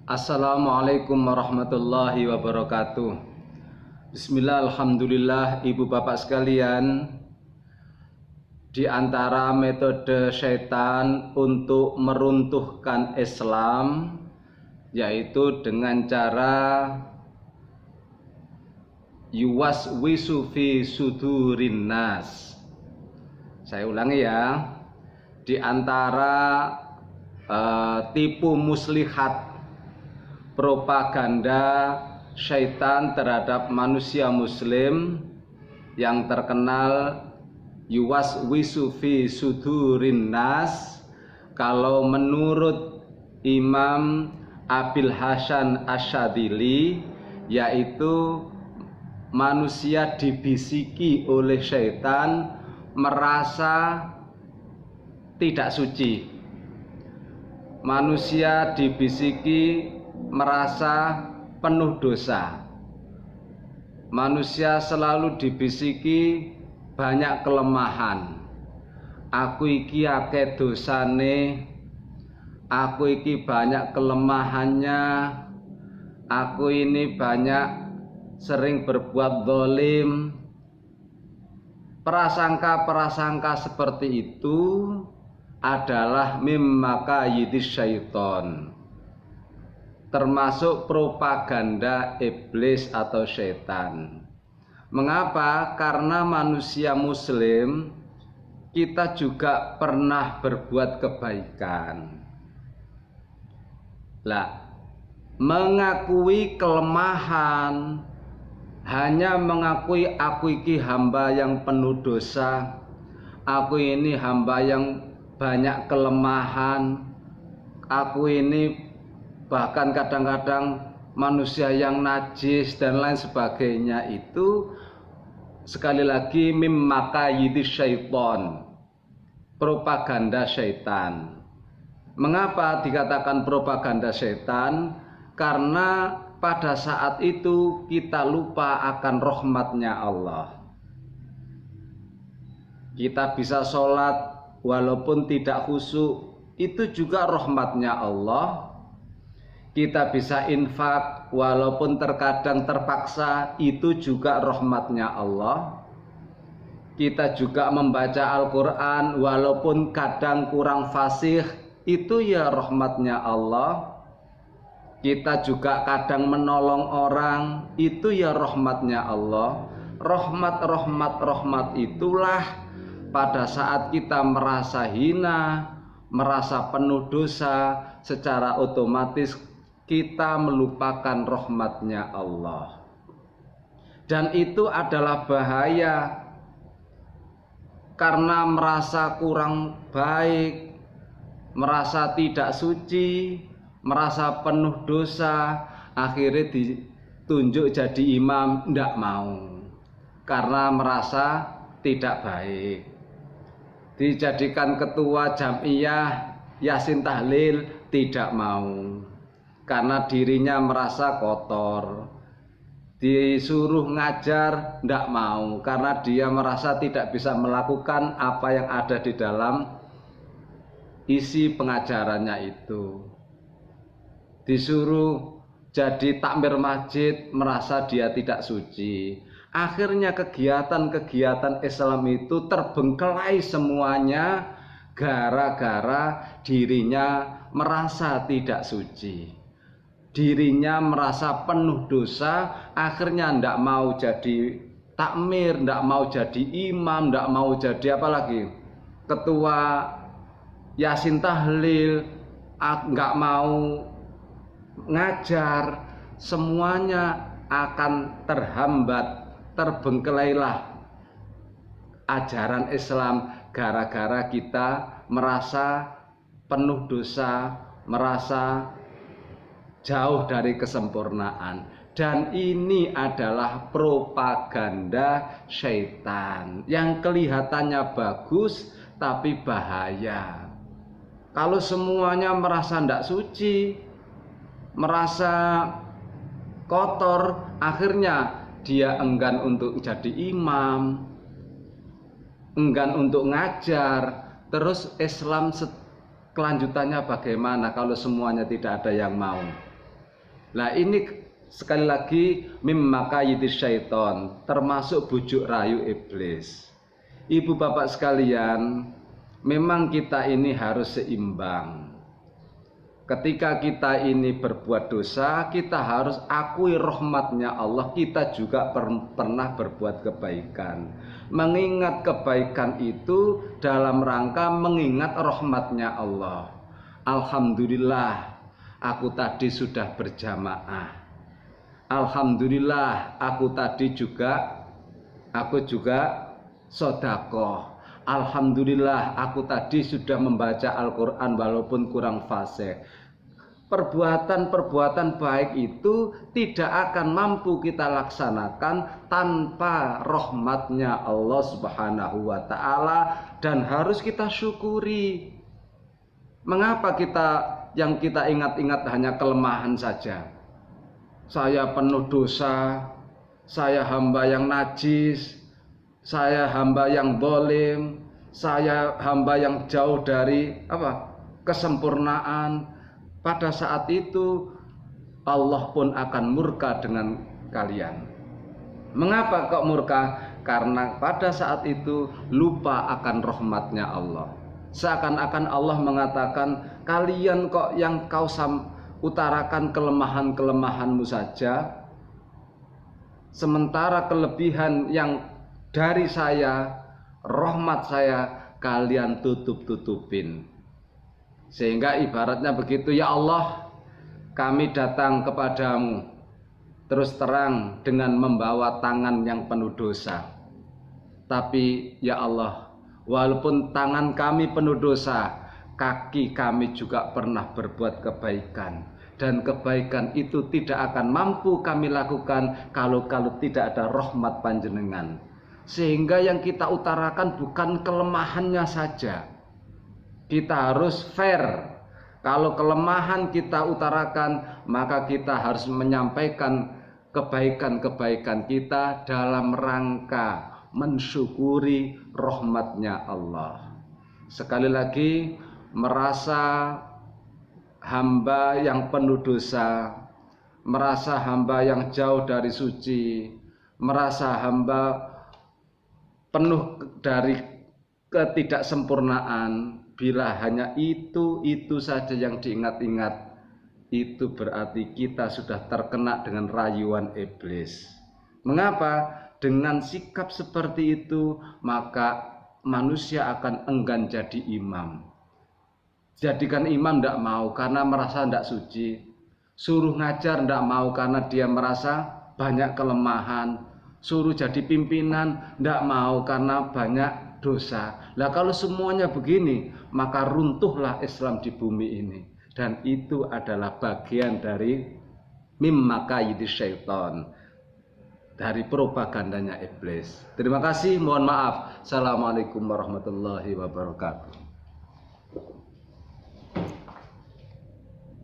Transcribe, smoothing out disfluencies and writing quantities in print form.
Assalamualaikum warahmatullahi wabarakatuh. Bismillah, alhamdulillah, ibu bapak sekalian. Di antara metode syaitan untuk meruntuhkan Islam yaitu dengan cara yuwaswisu fi sudurin nas. Saya ulangi ya. Di antara tipu muslihat propaganda syaitan terhadap manusia muslim yang terkenal yuwaswisu fi sudurin nas, kalau menurut Imam Abil Hasan Asyadzili, yaitu manusia dibisiki oleh syaitan merasa tidak suci. Manusia dibisiki merasa penuh dosa. Manusia selalu dibisiki banyak kelemahan. Aku iki akeh dosane, aku iki banyak kelemahannya, aku ini banyak sering berbuat zalim. Prasangka-prasangka seperti itu adalah mimaka yidis syaiton, termasuk propaganda iblis atau syaitan. Mengapa? Karena manusia muslim kita juga pernah berbuat kebaikan. Mengakui kelemahan, hanya mengakui aku ini hamba yang penuh dosa, aku ini hamba yang banyak kelemahan, aku ini bahkan kadang-kadang manusia yang najis dan lain sebagainya, itu sekali lagi mimaka yidis syaiton, propaganda syaitan. Mengapa dikatakan propaganda syaitan? Karena pada saat itu kita lupa akan rahmatnya Allah. Kita bisa sholat walaupun tidak khusyuk, itu juga rahmatnya Allah. Kita bisa infak walaupun terkadang terpaksa, itu juga rahmatnya Allah. Kita juga membaca Al-Quran walaupun kadang kurang fasih, itu ya rahmatnya Allah. Kita juga kadang menolong orang, itu ya rahmatnya Allah. Rahmat itulah pada saat kita merasa hina, merasa penuh dosa, secara otomatis kita melupakan rahmatnya Allah. Dan itu adalah bahaya, karena merasa kurang baik, merasa tidak suci, merasa penuh dosa, akhirnya ditunjuk jadi imam, tidak mau, karena merasa tidak baik. Dijadikan ketua jamiah Yasin Tahlil, tidak mau, karena dirinya merasa kotor. Disuruh ngajar, tidak mau, karena dia merasa tidak bisa melakukan apa yang ada di dalam isi pengajarannya itu. Disuruh jadi takmir masjid, merasa dia tidak suci. Akhirnya kegiatan-kegiatan Islam itu terbengkelai semuanya gara-gara dirinya merasa tidak suci, dirinya merasa penuh dosa. Akhirnya tidak mau jadi takmir, tidak mau jadi imam, tidak mau jadi apa lagi, ketua Yasin Tahlil, nggak mau ngajar. Semuanya akan terhambat, terbengkelailah ajaran Islam gara-gara kita merasa penuh dosa, merasa jauh dari kesempurnaan. Dan ini adalah propaganda syaitan yang kelihatannya bagus tapi bahaya. Kalau semuanya merasa tidak suci, merasa kotor, akhirnya dia enggan untuk jadi imam, enggan untuk ngajar. Terus Islam kelanjutannya bagaimana kalau semuanya tidak ada yang mau? Nah ini sekali lagi mimmakayidis syaiton, termasuk bujuk rayu iblis. Ibu bapak sekalian, memang kita ini harus seimbang. Ketika kita ini berbuat dosa, kita harus akui rahmatnya Allah. Kita juga pernah berbuat kebaikan. Mengingat kebaikan itu dalam rangka mengingat rahmatnya Allah. Alhamdulillah, aku tadi sudah berjamaah. Alhamdulillah, aku juga sedekah. Alhamdulillah, aku tadi sudah membaca Al-Quran walaupun kurang fasih. Perbuatan-perbuatan baik itu tidak akan mampu kita laksanakan tanpa rahmatnya Allah Subhanahu wa Ta'ala, dan harus kita syukuri. Mengapa yang kita ingat-ingat hanya kelemahan saja? Saya penuh dosa, saya hamba yang najis, saya hamba yang zalim, saya hamba yang jauh dari kesempurnaan. Pada saat itu Allah pun akan murka dengan kalian. Mengapa kok murka? Karena pada saat itu lupa akan rahmatnya Allah. Seakan-akan Allah mengatakan, kalian kok yang kau utarakan kelemahan-kelemahanmu saja, sementara kelebihan yang dari saya, rahmat saya, kalian tutup-tutupin. Sehingga ibaratnya begitu, ya Allah, kami datang kepadamu terus terang dengan membawa tangan yang penuh dosa. Tapi ya Allah, walaupun tangan kami penuh dosa, kaki kami juga pernah berbuat kebaikan. Dan kebaikan itu tidak akan mampu kami lakukan kalau tidak ada rahmat panjenengan. Sehingga yang kita utarakan bukan kelemahannya saja. Kita harus fair. Kalau kelemahan kita utarakan, maka kita harus menyampaikan kebaikan-kebaikan kita dalam rangka mensyukuri rahmatnya Allah. Sekali lagi, merasa hamba yang penuh dosa, merasa hamba yang jauh dari suci, merasa hamba penuh dari ketidaksempurnaan, bila hanya itu saja yang diingat-ingat, itu berarti kita sudah terkena dengan rayuan iblis. Mengapa? Dengan sikap seperti itu, maka manusia akan enggan jadi imam. Jadikan imam tidak mau karena merasa tidak suci. Suruh ngajar tidak mau karena dia merasa banyak kelemahan. Suruh jadi pimpinan tidak mau karena banyak dosa. Nah kalau semuanya begini, maka runtuhlah Islam di bumi ini. Dan itu adalah bagian dari mimmakayidis syaiton, dari propagandanya iblis. Terima kasih, mohon maaf. Assalamualaikum warahmatullahi wabarakatuh.